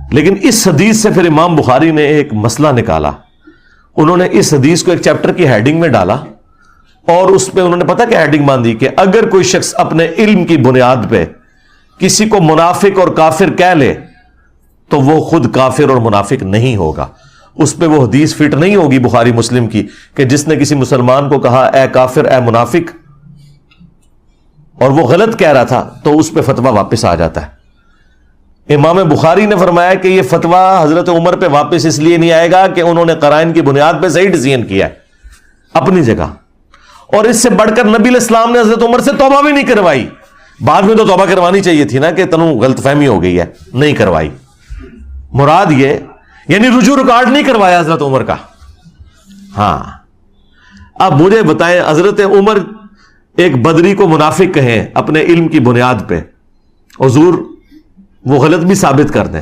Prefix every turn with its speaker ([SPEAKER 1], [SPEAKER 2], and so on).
[SPEAKER 1] لیکن اس حدیث سے پھر امام بخاری نے ایک مسئلہ نکالا. انہوں نے اس حدیث کو ایک چیپٹر کی ہیڈنگ میں ڈالا اور اس پہ انہوں نے پتا کیا ہیڈنگ باندھی کہ اگر کوئی شخص اپنے علم کی بنیاد پہ کسی کو منافق اور کافر کہہ لے تو وہ خود کافر اور منافق نہیں ہوگا. اس پہ وہ حدیث فٹ نہیں ہوگی بخاری مسلم کی کہ جس نے کسی مسلمان کو کہا اے کافر اے منافق اور وہ غلط کہہ رہا تھا تو اس پہ فتویٰ واپس آ جاتا ہے. امام بخاری نے فرمایا کہ یہ فتویٰ حضرت عمر پہ واپس اس لیے نہیں آئے گا کہ انہوں نے قرائن کی بنیاد پہ صحیح ڈیسیژن کیا ہے اپنی جگہ, اور اس سے بڑھ کر نبی علیہ السلام نے حضرت عمر سے توبہ بھی نہیں کروائی. بعد میں تو توبہ کروانی چاہیے تھی نا کہ تنوں غلط فہمی ہو گئی ہے, نہیں کروائی. مراد یہ یعنی رجوع ریکارڈ نہیں کروایا حضرت عمر کا. ہاں اب مجھے بتائیں حضرت عمر ایک بدری کو منافق کہیں اپنے علم کی بنیاد پہ, حضور وہ غلط بھی ثابت کر دیں